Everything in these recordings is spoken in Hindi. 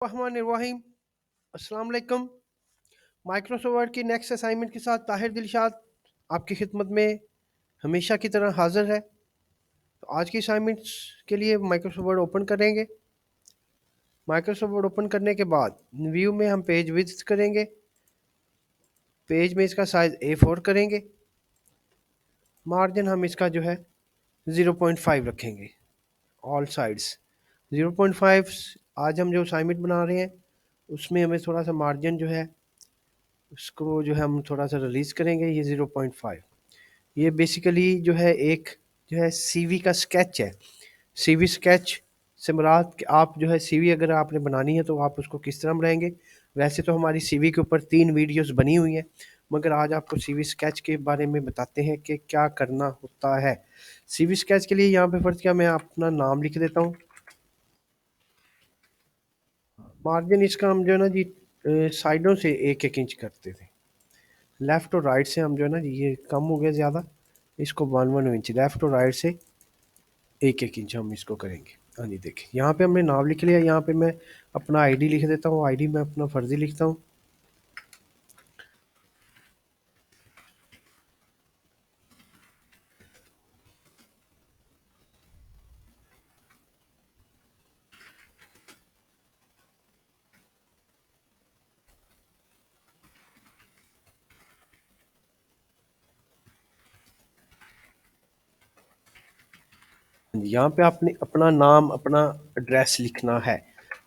रहमानिर्रहीम। अस्सलाम वालेकुम। माइक्रोसॉफ्ट वर्ड की नेक्स्ट असाइनमेंट के साथ ताहिर दिलशाद आपकी खिदमत में हमेशा की तरह हाजिर है। तो आज की असाइनमेंट्स के लिए माइक्रोसॉफ्ट वर्ड ओपन करेंगे। माइक्रोसॉफ्ट वर्ड ओपन करने के बाद व्यू में हम पेज विजिट करेंगे। पेज में इसका साइज A4 करेंगे। मार्जिन हम इसका जो है 0.5 रखेंगे। All sides 0.5। आज हम जो असाइनमेंट बना रहे हैं उसमें हमें थोड़ा सा मार्जिन जो है उसको जो है हम थोड़ा सा रिलीज़ करेंगे। ये 0.5 ये बेसिकली जो है एक जो है सीवी का स्केच है। सीवी स्केच से मुराद कि आप जो है सीवी अगर आपने बनानी है तो आप उसको किस तरह बनाएंगे। वैसे तो हमारी सीवी के ऊपर 3 वीडियोस बनी हुई हैं, मगर आज आपको सीवी स्केच के बारे में बताते हैं कि क्या करना होता है। सीवी स्केच के लिए यहाँ पे फ़र्ज़ क्या मैं अपना नाम लिख देता हूँ। मार्जिन इसका हम जो है ना जी साइडों से 1-1 इंच करते थे। लेफ़्ट और राइट से हम जो है ना जी ये कम हो गया ज़्यादा, इसको 1-1 इंच लेफ़्ट और राइट से 1-1 इंच हम इसको करेंगे। हाँ जी, देखिए यहाँ पे हमने नाम लिख लिया। यहाँ पे मैं अपना आईडी लिख देता हूँ। आईडी में अपना फर्जी लिखता हूँ। हाँ जी, यहाँ पे आपने अपना नाम अपना एड्रेस लिखना है।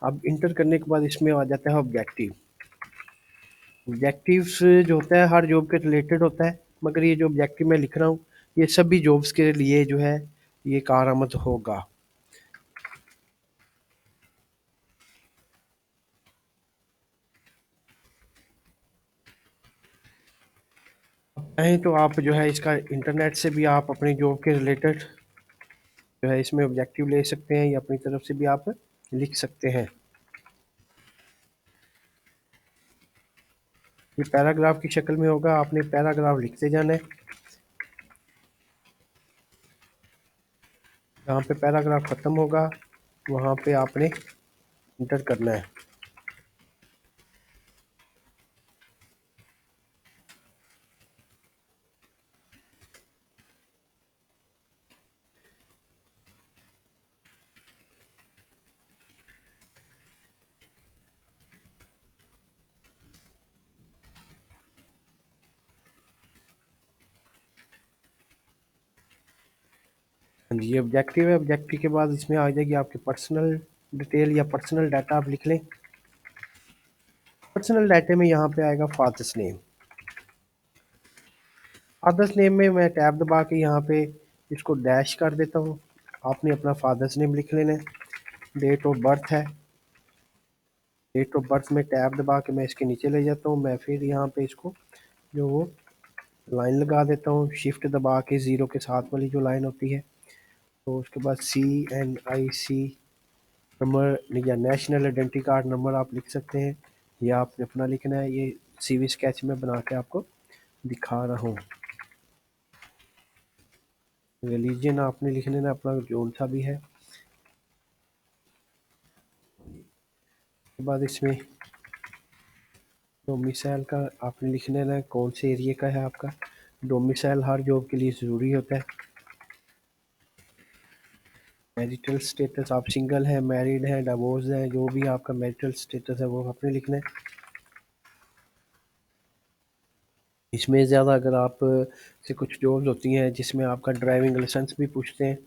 अब इंटर करने के बाद इसमें आ जाता है ऑब्जेक्टिव। ऑब्जेक्टिव्स जो होता है हर जॉब के रिलेटेड होता है, मगर ये जो ऑब्जेक्टिव मैं लिख रहा हूँ ये सभी जॉब्स के लिए जो है ये कारआमद होगा। चाहें तो आप जो है इसका इंटरनेट से भी आप अपनी जॉब के रिलेटेड जो है इसमें ऑब्जेक्टिव ले सकते हैं या अपनी तरफ से भी आप लिख सकते हैं। ये पैराग्राफ की शक्ल में होगा, आपने पैराग्राफ लिखते जाना है। जहाँ पे पैराग्राफ ख़त्म होगा वहाँ पे आपने इंटर करना है। हाँ जी, ये ऑब्जेक्टिव है। ऑब्जेक्टिव के बाद इसमें आ जाएगी आपकी पर्सनल डिटेल या पर्सनल डाटा, आप लिख लें। पर्सनल डाटा में यहाँ पे आएगा फादर्स नेम। फादर्स नेम में मैं टैब दबा के यहाँ पे इसको डैश कर देता हूँ। आपने अपना फादर्स नेम लिख लेना है। डेट ऑफ बर्थ है। डेट ऑफ बर्थ में टैब दबा के मैं इसके नीचे ले जाता हूँ। मैं फिर यहाँ पे इसको जो वो लाइन लगा देता हूँ, शिफ्ट दबा के ज़ीरो के साथ वाली जो लाइन होती है। तो उसके बाद CNIC नंबर या नेशनल आइडेंटिटी कार्ड नंबर आप लिख सकते हैं या आपने अपना लिखना है। ये सीवी स्केच में बना के आपको दिखा रहा हूँ। रिलीजन आपने लिख लेना अपना जो सा भी है। उसके बाद इसमें डोमिसाइल का आपने लिख लेना है, कौन से एरिया का है आपका। डोमिसाइल हर जॉब के लिए ज़रूरी होता है। मैरिटल स्टेटस आप सिंगल हैं, मैरिड हैं, डिवोर्स हैं, जो भी आपका मैरिटल स्टेटस है वो आपने लिखना है। इसमें ज़्यादा अगर आप से कुछ जॉब्स होती हैं जिसमें आपका ड्राइविंग लाइसेंस भी पूछते हैं।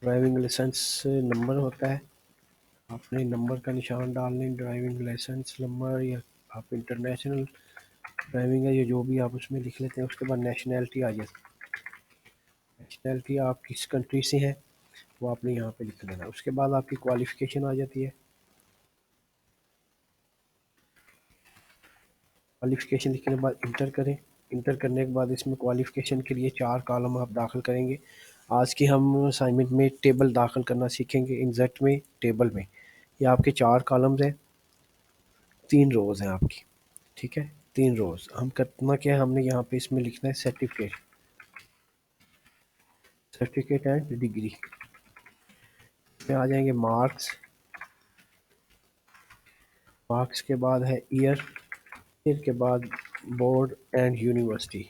ड्राइविंग लाइसेंस नंबर होता है, आपने नंबर का निशान डालने। ड्राइविंग लाइसेंस नंबर या आप इंटरनेशनल ड्राइविंग है ये जो भी आप उसमें लिख लेते हैं। उसके बाद नेशनैलिटी आ जाती है। नेशनैलिटी आप किस कंट्री से हैं वो आपने यहाँ पे लिख लेना है। उसके बाद आपकी क्वालिफ़िकेशन आ जाती है। क्वालिफ़िकेशन लिखने के बाद इंटर करें। इंटर करने के बाद इसमें क्वालिफ़िकेशन के लिए 4 कॉलम आप दाखिल करेंगे। आज की हम असाइनमेंट में टेबल दाखिल करना सीखेंगे। इंसर्ट में टेबल में ये आपके 4 कॉलम्स हैं, 3 रोज़ हैं आपकी। ठीक है, 3 रोज़। हम करना क्या है, हमने यहाँ पे इसमें लिखना है सर्टिफिकेट एंड डिग्री। में आ जाएंगे मार्क्स। मार्क्स के बाद है ईयर, ईयर के बाद बोर्ड एंड यूनिवर्सिटी।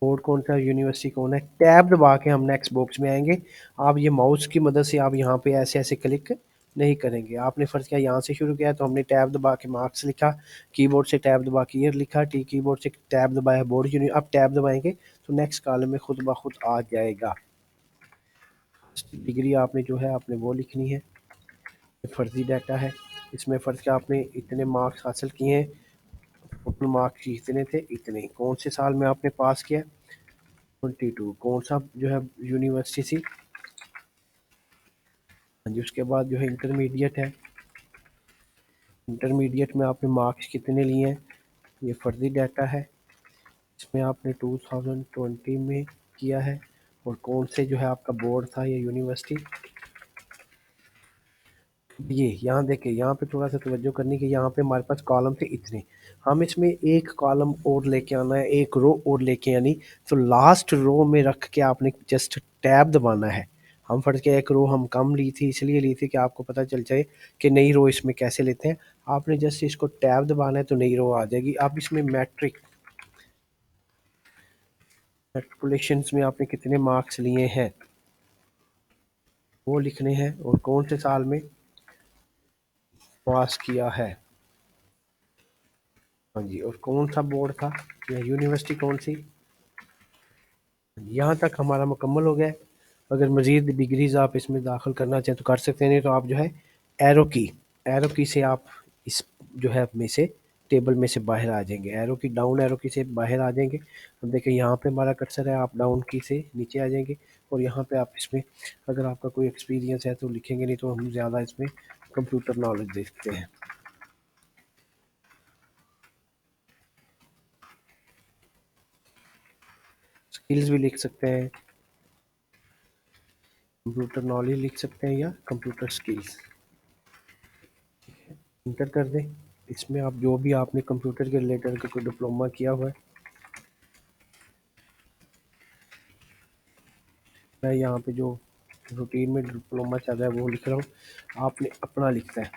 बोर्ड कौन सा, यूनिवर्सिटी कौन है। टैब दबा के हम नेक्स्ट बॉक्स में आएंगे। आप ये माउस की मदद से आप यहाँ पे ऐसे ऐसे क्लिक नहीं करेंगे। आपने फ़र्ज़ किया यहाँ से शुरू किया तो हमने टैब दबा के मार्क्स लिखा, कीबोर्ड से टैब दबा के ईयर लिखा, कीबोर्ड से टैब दबाया बोर्ड यूनि। अब टैब दबाएंगे तो नेक्स्ट कॉलम में खुद ब खुद आ जाएगा। डिग्री आपने जो है आपने वो लिखनी है। फर्जी डाटा है, इसमें फ़र्ज़ किया आपने इतने मार्क्स हासिल किए हैं, टोटल मार्क्स इतने थे, इतने कौन से साल में आपने पास किया, 22 कौन सा जो है यूनिवर्सिटी थी। हाँ जी, उसके बाद जो है इंटरमीडिएट है, इंटरमीडिएट में आपने मार्क्स कितने लिए हैं, ये फर्जी डाटा है। इसमें आपने 2020 में किया है और कौन से जो है आपका बोर्ड था या यूनिवर्सिटी। ये यहाँ देखें, यहाँ पे थोड़ा सा तवज्जो करनी कि यहाँ पे हमारे पास कॉलम थे इतने, हम इसमें एक कॉलम और लेके आना है, एक रो और लेके आनी। तो लास्ट रो में रख के आपने जस्ट टैब दबाना है। हम फर्ज के एक रो हम कम ली थी, इसलिए ली थी कि आपको पता चल जाए कि नई रो इसमें कैसे लेते हैं। आपने जस्ट इसको टैब दबाना है तो नई रो आ जाएगी। अब इसमें मैट्रिक मैट्रिकुलेशंस में आपने कितने मार्क्स लिए हैं वो लिखने हैं और कौन से साल में पास किया है। हाँ जी, और कौन सा बोर्ड था या यूनिवर्सिटी कौन सी। यहाँ तक हमारा मुकम्मल हो गया है। अगर मज़ीद डिग्रीज़ आप इसमें दाखिल करना चाहें तो कर सकते हैं, नहीं तो आप जो है एरो की से आप इस जो है में से टेबल में से बाहर आ जाएंगे। एरो की डाउन एरो की से बाहर आ जाएंगे। अब देखिए यहाँ पे हमारा कर्सर है, आप डाउन की से नीचे आ जाएंगे और यहाँ पे आप इसमें अगर आपका कोई एक्सपीरियंस है तो लिखेंगे, नहीं तो हम ज़्यादा इसमें कंप्यूटर नॉलेज देखते हैं। स्किल्स भी लिख सकते हैं, कंप्यूटर नॉलेज लिख सकते हैं या कंप्यूटर स्किल्स। इंटर कर दें। इसमें आप जो भी आपने कंप्यूटर के रिलेटेड का कोई डिप्लोमा किया हुआ है, मैं यहाँ पे जो रूटीन में डिप्लोमा चल रहा है वो लिख रहा हूँ, आपने अपना लिखना है।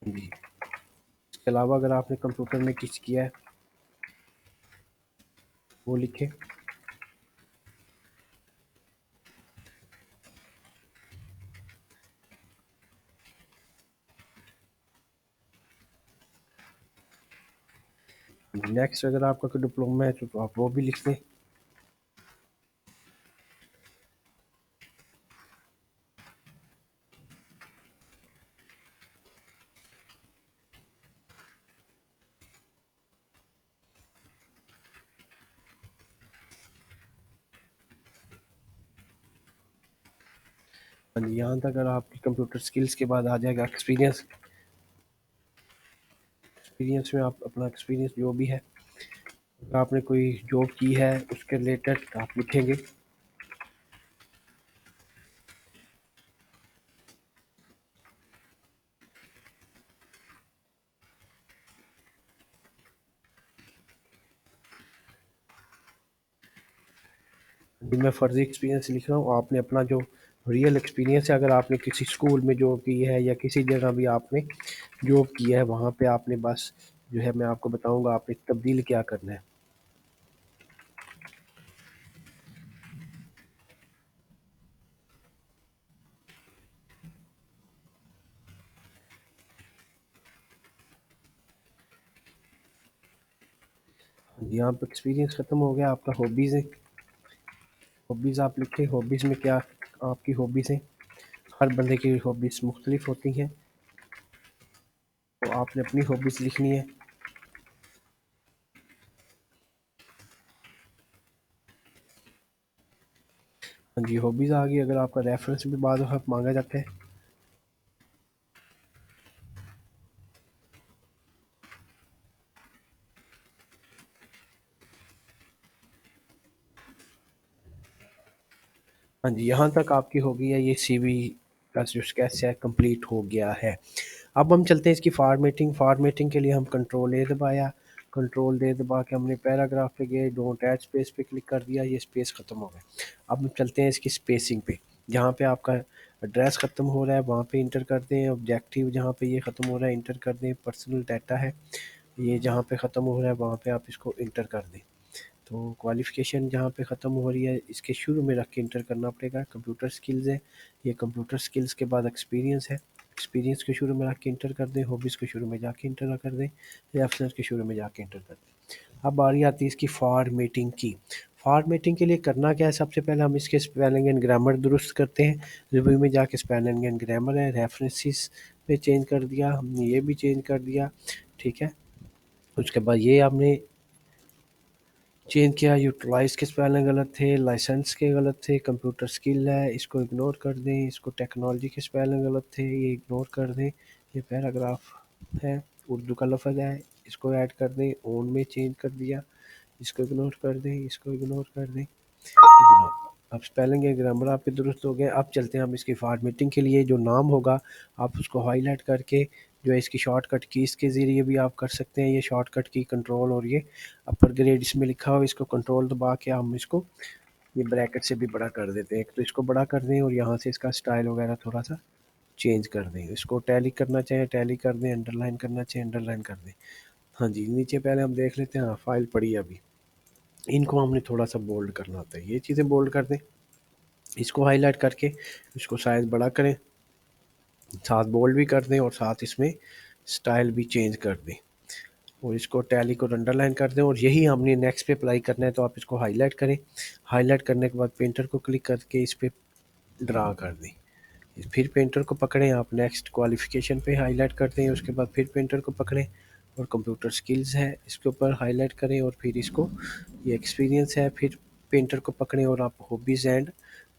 जी, इसके अलावा अगर आपने कंप्यूटर में कुछ किया है वो लिखे। नेक्स्ट अगर आपका कोई डिप्लोमा है तो आप वो भी लिख दें। यहाँ तक अगर आपकी कंप्यूटर स्किल्स के बाद आ जाएगा एक्सपीरियंस। एक्सपीरियंस में आप अपना एक्सपीरियंस जो भी है, अगर आपने कोई जॉब की है उसके रिलेटेड आप लिखेंगे। अभी मैं फ़र्ज़ी एक्सपीरियंस लिख रहा हूँ, आपने अपना जो रियल एक्सपीरियंस है, अगर आपने किसी स्कूल में जॉब की है या किसी जगह भी आपने जॉब किया है वहाँ पे आपने बस जो है मैं आपको बताऊँगा आपने तब्दील क्या करना है। यहाँ पे एक्सपीरियंस ख़त्म हो गया, आपका हॉबीज़ है। हॉबीज़ आप लिखें, हॉबीज़ में क्या आपकी हॉबीज़ हैं। हर बंदे की हॉबीज़ मुख्तलिफ होती हैं, तो आपने अपनी हॉबीज़ लिखनी है। हाँ जी, हॉबीज़ आ गई। अगर आपका रेफरेंस भी बाद वक्त मांगा जाता है। हाँ जी, यहाँ तक आपकी हो गई है, ये सीवी का जो स्केच है कंप्लीट हो गया है। अब हम चलते हैं इसकी फॉर्मेटिंग। फॉर्मेटिंग के लिए हम कंट्रोल ए दबाया, कंट्रोल ए दबा के हमने पैराग्राफ पे गए, डोंट ऐड स्पेस पे क्लिक कर दिया, ये स्पेस ख़त्म हो गया। अब हम चलते हैं इसकी स्पेसिंग पे। जहाँ पे आपका एड्रेस ख़त्म हो रहा है वहाँ पे इंटर कर दें, ऑब्जेक्टिव जहाँ पे ये ख़त्म हो रहा है इंटर कर दें, पर्सनल डाटा है ये जहाँ पे ख़त्म हो रहा है वहाँ पे आप इसको इंटर कर दें। तो क्वालिफ़िकेशन जहाँ पे ख़त्म हो रही है इसके शुरू में रख के इंटर करना पड़ेगा। कंप्यूटर स्किल्स है, ये कंप्यूटर स्किल्स के बाद एक्सपीरियंस है, एक्सपीरियंस के शुरू में रख के इंटर कर दें, हॉबीज़ के शुरू में जाके इंटर कर दें, रेफरेंस के शुरू में जाके इंटर कर दें। अब बारी आती है इसकी फॉर्मेटिंग की। फॉर्मेटिंग के लिए करना क्या है, सबसे पहले हम इसके स्पेलिंग एंड ग्रामर दुरुस्त करते हैं। रिव्यू में जाके स्पेलिंग एंड ग्रामर है, रेफरेंसेस पे चेंज कर दिया हमने, ये भी चेंज कर दिया, ठीक है। उसके बाद ये आपने चेंज किया, यूटिलाइज के स्पेलिंग गलत थे, लाइसेंस के गलत थे, कंप्यूटर स्किल है इसको इग्नोर कर दें, इसको टेक्नोलॉजी के स्पेलिंग गलत थे ये इग्नोर कर दें, ये पैराग्राफ है उर्दू का लफ्ज़ है इसको ऐड कर दें, ओन में चेंज कर दिया, इसको इग्नोर कर दें, इसको इग्नोर कर दें, इग्नोर। अब स्पेलिंग या ग्रामर आपके दुरुस्त हो गए। अब चलते हैं हम इसकी फॉर्मेटिंग के लिए। जो नाम होगा आप उसको हाईलाइट करके जो है इसकी शॉर्टकट कीज़ के ज़रिए भी आप कर सकते हैं। ये शॉर्टकट की कंट्रोल और ये अपर ग्रेड इसमें लिखा हो, इसको कंट्रोल दबा के हम इसको ये ब्रैकेट से भी बड़ा कर देते हैं। एक तो इसको बड़ा कर दें और यहाँ से इसका स्टाइल वगैरह थोड़ा सा चेंज कर दें। इसको टैली करना चाहें टैली कर दें, अंडरलाइन करना चाहें अंडरलाइन कर दें। हाँ जी, नीचे पहले हम देख लेते हैं। हाँ, फाइल पड़ी है अभी, इनको हमने थोड़ा सा बोल्ड करना होता है, ये चीज़ें बोल्ड कर दें। इसको हाईलाइट करके इसको साइज़ बड़ा करें, साथ बोल्ड भी कर दें और साथ इसमें स्टाइल भी चेंज कर दें और इसको टैली को अंडरलाइन कर दें और यही हमने नेक्स्ट पे अप्लाई करना है। तो आप इसको हाईलाइट करें, हाईलाइट करने के बाद पेंटर को क्लिक करके इस पर ड्रा कर दें, फिर पेंटर को पकड़ें, आप नेक्स्ट क्वालिफ़िकेशन पे हाईलाइट करते हैं, उसके बाद फिर पेंटर को पकड़ें और कंप्यूटर स्किल्स है इसके ऊपर हाईलाइट करें और फिर इसको ये एक्सपीरियंस है, फिर पेंटर को पकड़ें और आप हॉबीज़ एंड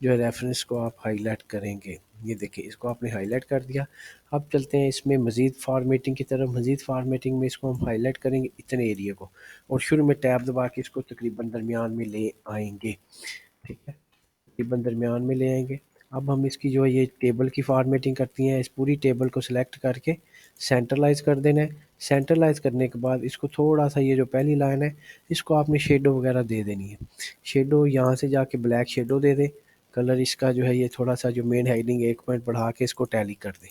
जो है रेफरेंस को आप हाईलाइट करेंगे। ये देखिए इसको आपने हाईलाइट कर दिया। अब चलते हैं इसमें मज़ीद फार्मेटिंग की तरफ। मज़ीद फार्मेटिंग में इसको हम हाईलाइट करेंगे इतने एरिया को और शुरू में टैब दबा के इसको तकरीबन दरमियान में ले आएंगे, ठीक है, तकरीबन दरमियान में ले आएंगे। अब हम इसकी जो है ये टेबल की फॉर्मेटिंग करती हैं, इस पूरी टेबल को सिलेक्ट करके सेंट्रलाइज़ कर देना है। सेंट्रलाइज़ करने के बाद इसको थोड़ा सा ये जो पहली लाइन है इसको आपने शेडो वगैरह दे देनी है। शेडो यहाँ से जाके ब्लैक शेडो दे दें, कलर इसका जो है ये थोड़ा सा जो मेन हेडिंग एक पॉइंट बढ़ा के इसको टैली कर दें।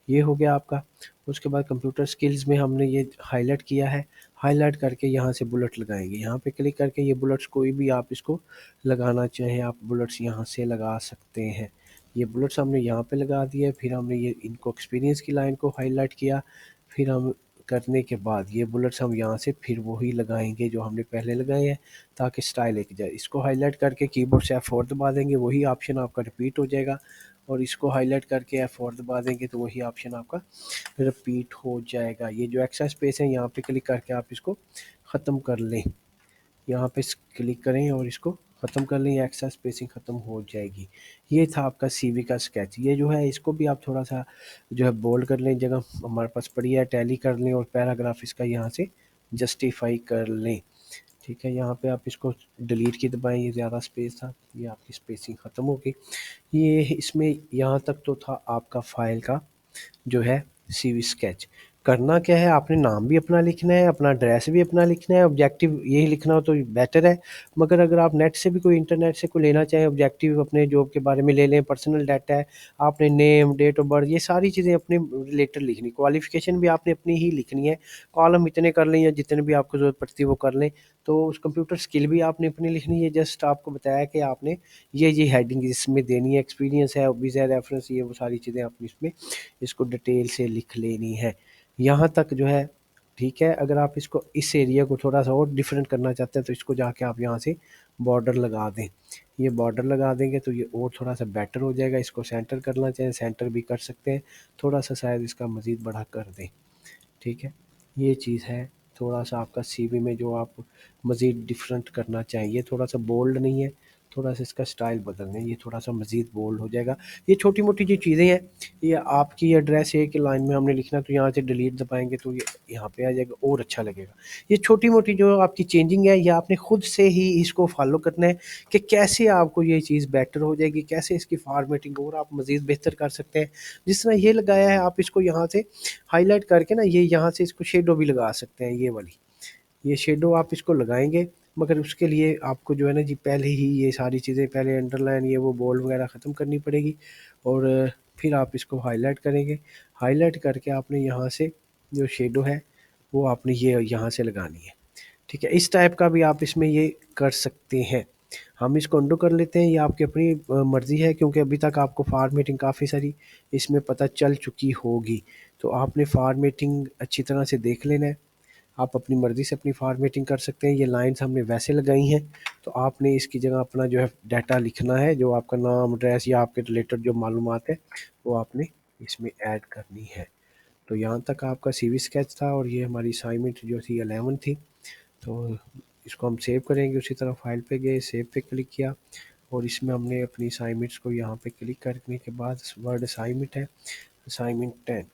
ये हो गया आपका। उसके बाद कंप्यूटर स्किल्स में हमने ये हाईलाइट किया है, हाईलाइट करके यहाँ से बुलेट लगाएंगे, यहाँ पे क्लिक करके ये बुलेट्स कोई भी आप इसको लगाना चाहें आप बुलेट्स यहाँ से लगा सकते हैं। ये बुलेट्स हमने यहाँ पे लगा दिए, फिर हमने ये इनको एक्सपीरियंस की लाइन को हाईलाइट किया, फिर हम करने के बाद ये बुलेट्स हम यहाँ से फिर वही लगाएंगे जो हमने पहले लगाए हैं ताकि स्टाइल एक जाए। इसको हाईलाइट करके कीबोर्ड से F4 दबा देंगे, वही ऑप्शन आपका रिपीट हो जाएगा और इसको हाईलाइट करके F4 दबा देंगे तो वही ऑप्शन आपका रिपीट हो जाएगा। ये जो एक्स्ट्रा स्पेस है यहाँ पे क्लिक करके आप इसको ख़त्म कर लें, यहाँ पे क्लिक करें और इसको ख़त्म कर लें, एक्स्ट्रा स्पेसिंग ख़त्म हो जाएगी। ये था आपका सीवी का स्केच। ये जो है इसको भी आप थोड़ा सा जो है बोल्ड कर लें, जगह हमारे पास पड़ी है टैली कर लें और पैराग्राफ इसका यहाँ से जस्टिफाई कर लें, ठीक है। यहाँ पे आप इसको डिलीट की दबाएं, ये ज़्यादा स्पेस था, ये आपकी स्पेसिंग ख़त्म हो गई। ये इसमें यहाँ तक तो था आपका फ़ाइल का जो है सीवी स्केच। करना क्या है, आपने नाम भी अपना लिखना है, अपना एड्रेस भी अपना लिखना है, ऑब्जेक्टिव यही लिखना हो तो बेटर है। मगर अगर आप नेट से भी कोई इंटरनेट से कोई लेना चाहें ऑब्जेक्टिव अपने जॉब के बारे में ले लें, पर्सनल डाटा है, आपने नेम डेट ऑफ बर्थ ये सारी चीज़ें अपने रिलेटेड लिखनी, क्वालिफिकेशन भी आपने अपनी ही लिखनी है, कॉलम इतने कर लें या जितने भी आपको ज़रूरत पड़ती है वो कर लें। तो उस कंप्यूटर स्किल भी आपने अपनी लिखनी है, जस्ट आपको बताया कि आपने ये हेडिंग इसमें देनी है, एक्सपीरियंस है, हॉबीज़ है, रेफरेंस, ये वो सारी चीज़ें आपने इसमें इसको डिटेल से लिख लेनी है। यहाँ तक जो है ठीक है। अगर आप इसको इस एरिया को थोड़ा सा और डिफरेंट करना चाहते हैं तो इसको जाके आप यहाँ से बॉर्डर लगा दें, ये बॉर्डर लगा देंगे तो ये और थोड़ा सा बेटर हो जाएगा। इसको सेंटर करना चाहें सेंटर भी कर सकते हैं, थोड़ा सा शायद इसका मज़ीद बड़ा कर दें, ठीक है। ये चीज़ है थोड़ा सा आपका सीवी में जो आप मज़ीद डिफरेंट करना चाहिए, थोड़ा सा बोल्ड नहीं है, थोड़ा सा इसका स्टाइल बदलना है, ये थोड़ा सा मज़ीद बोल्ड हो जाएगा। ये छोटी मोटी जो चीज़ें हैं, ये आपकी एड्रेस एक लाइन में हमने लिखना, तो यहाँ से डिलीट दबाएंगे तो ये यहाँ पे आ जाएगा और अच्छा लगेगा। ये छोटी मोटी जो आपकी चेंजिंग है, ये आपने खुद से ही इसको फॉलो करना है कि कैसे आपको ये चीज़ बेटर हो जाएगी, कैसे इसकी फॉर्मेटिंग और आप मज़ीद बेहतर कर सकते हैं। जिस तरह ये लगाया है, आप इसको यहाँ से हाईलाइट करके ना, ये यहाँ से इसको शेडो भी लगा सकते हैं, ये वाली, ये शेडो आप इसको लगाएंगे। मगर उसके लिए आपको जो है ना जी, पहले ही ये सारी चीज़ें, पहले अंडरलाइन ये वो बोल्ड वगैरह ख़त्म करनी पड़ेगी, और फिर आप इसको हाईलाइट करेंगे। हाईलाइट करके आपने यहाँ से जो शेडो है वो आपने ये यहाँ से लगानी है। ठीक है, इस टाइप का भी आप इसमें ये कर सकते हैं। हम इसको अंडू कर लेते हैं, ये आपकी अपनी मर्ज़ी है, क्योंकि अभी तक आपको फॉर्मेटिंग काफ़ी सारी इसमें पता चल चुकी होगी। तो आपने फॉर्मेटिंग अच्छी तरह से देख लेना है। आप अपनी मर्ज़ी से अपनी फॉर्मेटिंग कर सकते हैं। ये लाइन्स हमने वैसे लगाई हैं, तो आपने इसकी जगह अपना जो है डाटा लिखना है, जो आपका नाम, एड्रेस या आपके रिलेटेड जो मालूमात है वो आपने इसमें ऐड करनी है। तो यहाँ तक आपका सीवी स्केच था, और ये हमारी असाइनमेंट जो थी 11 थी। तो इसको हम सेव करेंगे। उसी तरह फाइल पे गए, सेव पे क्लिक किया, और इसमें हमने अपनी असाइनमेंट्स को यहाँ पे क्लिक करने के बाद वर्ड असाइनमेंट है, असाइनमेंट 10,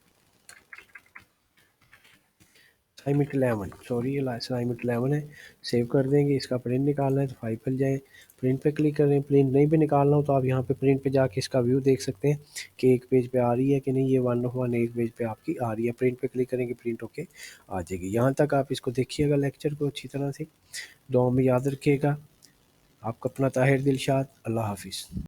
असाइनमेंट 11, सॉरी, ये असाइनमेंट 11 है। सेव कर देंगे। इसका प्रिंट निकालना है तो फाइल पर जाएँ, प्रिंट पे क्लिक करें। प्रिंट नहीं भी निकालना हो तो आप यहाँ पे प्रिंट पे जाके इसका व्यू देख सकते हैं कि एक पेज पे आ रही है कि नहीं। ये 1/1 एक पेज पे आपकी आ रही है। प्रिंट पे क्लिक करेंगे, प्रिंट होके आ जाएगी। यहाँ तक आप इसको देखिएगा लेक्चर को अच्छी तरह से। दुआ में याद रखिएगा। आपका अपना ताहिर दिलशाद। अल्लाह हाफिज़।